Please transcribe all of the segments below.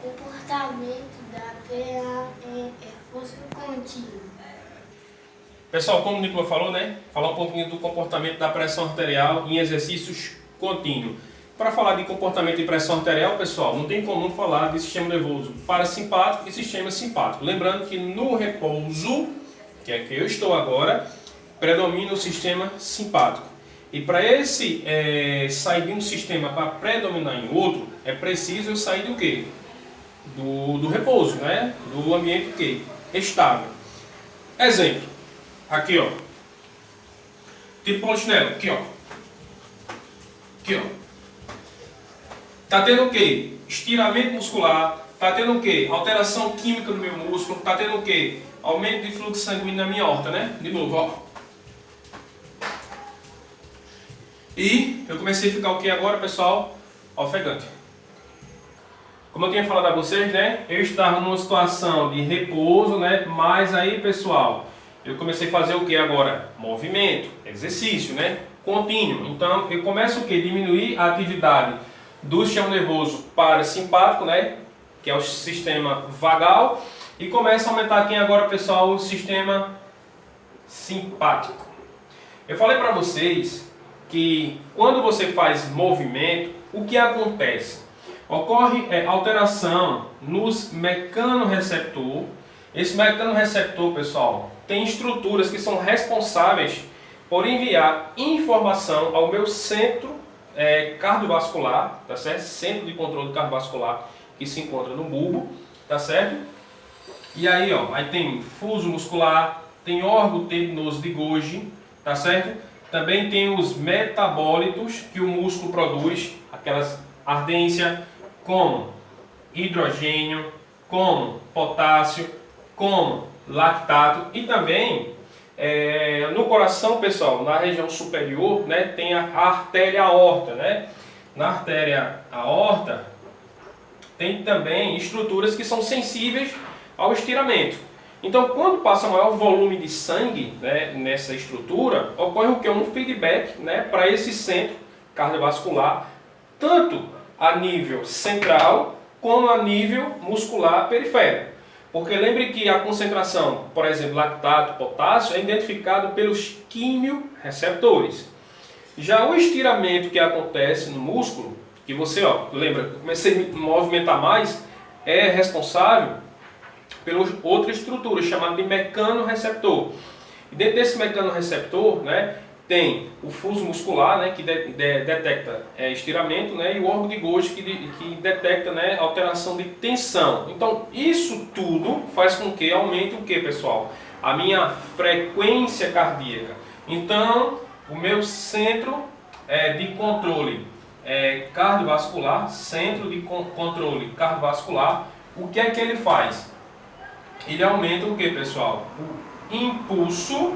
Comportamento da PA é força contínua. Pessoal, como o Nicolas falou, né? Falar um pouquinho do comportamento da pressão arterial em exercícios contínuos. Para falar de comportamento de pressão arterial, pessoal, não tem como falar de sistema nervoso parasimpático e sistema simpático. Lembrando que no repouso, que é que eu estou agora, predomina o sistema simpático. E para esse sair de um sistema para predominar em outro, é preciso eu sair do quê? Do repouso, né? Do ambiente o quê? Estável. Exemplo. Aqui, ó. Tipo polichinelo. Aqui, ó. Aqui, ó. Tá tendo o quê? Estiramento muscular. Tá tendo o quê? Alteração química no meu músculo. Tá tendo o quê? Aumento de fluxo sanguíneo na minha horta, né? De novo, ó. E eu comecei a ficar o que agora, pessoal? Ofegante. Como eu tinha falado a vocês, né? Eu estava numa situação de repouso, né? Mas aí, pessoal, eu comecei a fazer o que agora? Movimento, exercício, né? Contínuo. Então, eu começo o que? Diminuir a atividade do sistema nervoso parasimpático, né? Que é o sistema vagal. E começo a aumentar aqui agora, pessoal, o sistema simpático. Eu falei para vocês que quando você faz movimento, o que acontece? Ocorre alteração nos mecanorreceptor. Esse mecanorreceptor, pessoal, tem estruturas que são responsáveis por enviar informação ao meu centro cardiovascular, tá certo? Centro de controle cardiovascular que se encontra no bulbo, tá certo? E aí, ó, aí tem fuso muscular, tem órgão tendinoso de Golgi, tá certo? Também tem os metabólitos que o músculo produz, aquelas ardência, como hidrogênio, como potássio, como lactato e também no coração, pessoal, na região superior, né, tem a artéria aorta, né? Na artéria aorta tem também estruturas que são sensíveis ao estiramento. Então, quando passa maior volume de sangue, né, nessa estrutura, ocorre o que? Um feedback, né, para esse centro cardiovascular, tanto a nível central como a nível muscular periférico. Porque lembre que a concentração, por exemplo, lactato, potássio, é identificado pelos quimiorreceptores. Já o estiramento que acontece no músculo, que você, ó, lembra, eu comecei a movimentar mais, é responsável pela outra estrutura chamada de mecanorreceptor. E dentro desse mecanorreceptor, né, tem o fuso muscular, né, que detecta estiramento, né, e o órgão de Golgi que detecta, né, alteração de tensão. Então, isso tudo faz com que aumente o que, pessoal? A minha frequência cardíaca. Então, o meu centro de controle cardiovascular, centro de controle cardiovascular, o que é que ele faz? Ele aumenta o que, pessoal? O impulso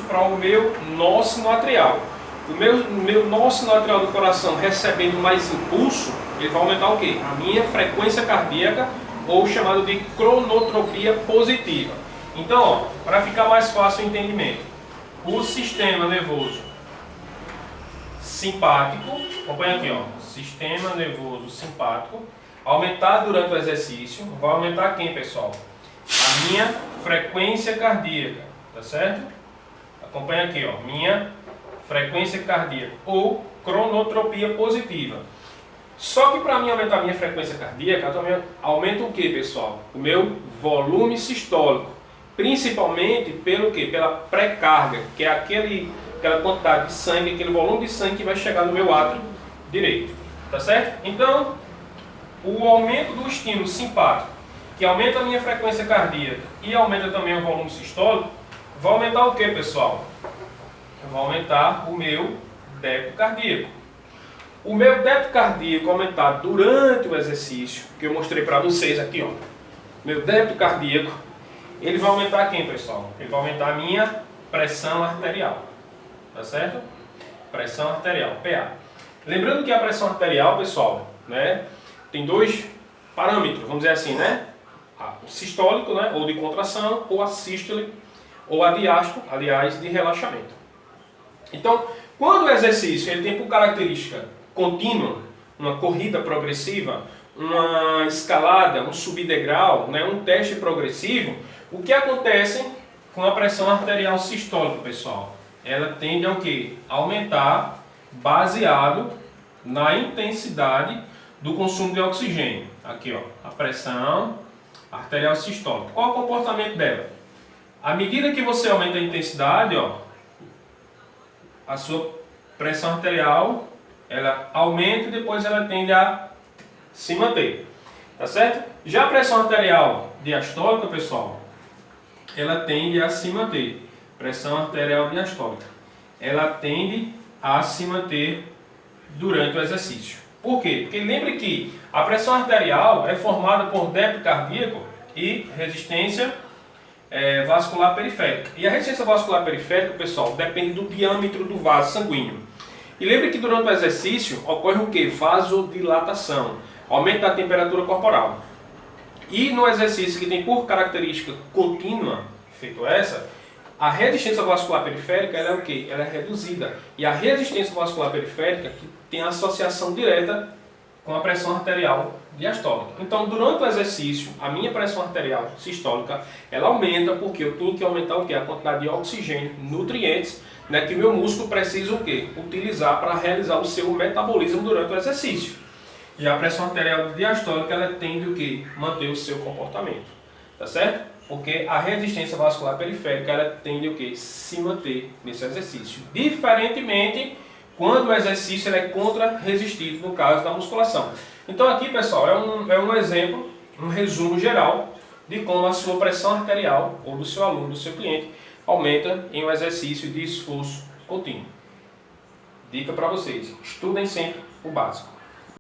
para o meu nó sinoatrial. O meu nó sinoatrial do coração recebendo mais impulso, ele vai aumentar o que? A minha frequência cardíaca, ou chamado de cronotropia positiva. Então, para ficar mais fácil o entendimento, o sistema nervoso simpático, acompanha aqui, ó, sistema nervoso simpático, aumentar durante o exercício, vai aumentar quem, pessoal? A minha frequência cardíaca, tá certo? Acompanha aqui, ó, minha frequência cardíaca ou cronotropia positiva. Só que para mim aumentar a minha frequência cardíaca, eu também aumento o que, pessoal? O meu volume sistólico, principalmente pelo que? Pela pré-carga, que é aquela quantidade de sangue, aquele volume de sangue que vai chegar no meu átrio direito, tá certo? Então, o aumento do estímulo simpático, que aumenta a minha frequência cardíaca e aumenta também o volume sistólico, vai aumentar o que, pessoal? Vai aumentar o meu débito cardíaco. O meu débito cardíaco aumentar durante o exercício, que eu mostrei para vocês aqui, ó. Meu débito cardíaco, ele vai aumentar quem, pessoal? Ele vai aumentar a minha pressão arterial. Tá certo? Pressão arterial, PA. Lembrando que a pressão arterial, pessoal, né, tem dois parâmetros, vamos dizer assim, né? O sistólico, né, ou de contração, ou a sístole, ou a diástole, aliás, de relaxamento. Então, quando o exercício ele tem por característica contínua, uma corrida progressiva, uma escalada, um subdegrau, né, um teste progressivo, o que acontece com a pressão arterial sistólica, pessoal? Ela tende a o quê? Aumentar baseado na intensidade do consumo de oxigênio. Aqui, ó, a pressão arterial sistólica. Qual é o comportamento dela? À medida que você aumenta a intensidade, ó, a sua pressão arterial, ela aumenta e depois ela tende a se manter. Tá certo? Já a pressão arterial diastólica, pessoal, ela tende a se manter. Pressão arterial diastólica. Ela tende a se manter durante o exercício. Por quê? Porque lembre que a pressão arterial é formada por débito cardíaco e resistência vascular periférica. E a resistência vascular periférica, pessoal, depende do diâmetro do vaso sanguíneo. E lembre que durante o exercício ocorre o quê? Vasodilatação, aumento da temperatura corporal. E no exercício que tem por característica contínua, feito essa, a resistência vascular periférica ela é o quê? Ela é reduzida. E a resistência vascular periférica que tem associação direta com a pressão arterial diastólica. Então, durante o exercício, a minha pressão arterial sistólica, ela aumenta porque eu tenho que aumentar o quê? A quantidade de oxigênio, nutrientes, né, que o meu músculo precisa o quê? Utilizar para realizar o seu metabolismo durante o exercício. E a pressão arterial diastólica, ela tende o quê? Manter o seu comportamento. Tá certo? Porque a resistência vascular periférica, ela tende o quê? Se manter nesse exercício. Diferentemente, quando o exercício ele é contra-resistido, no caso da musculação. Então aqui, pessoal, é um exemplo, um resumo geral de como a sua pressão arterial, ou do seu aluno, do seu cliente, aumenta em um exercício de esforço contínuo. Dica para vocês, estudem sempre o básico.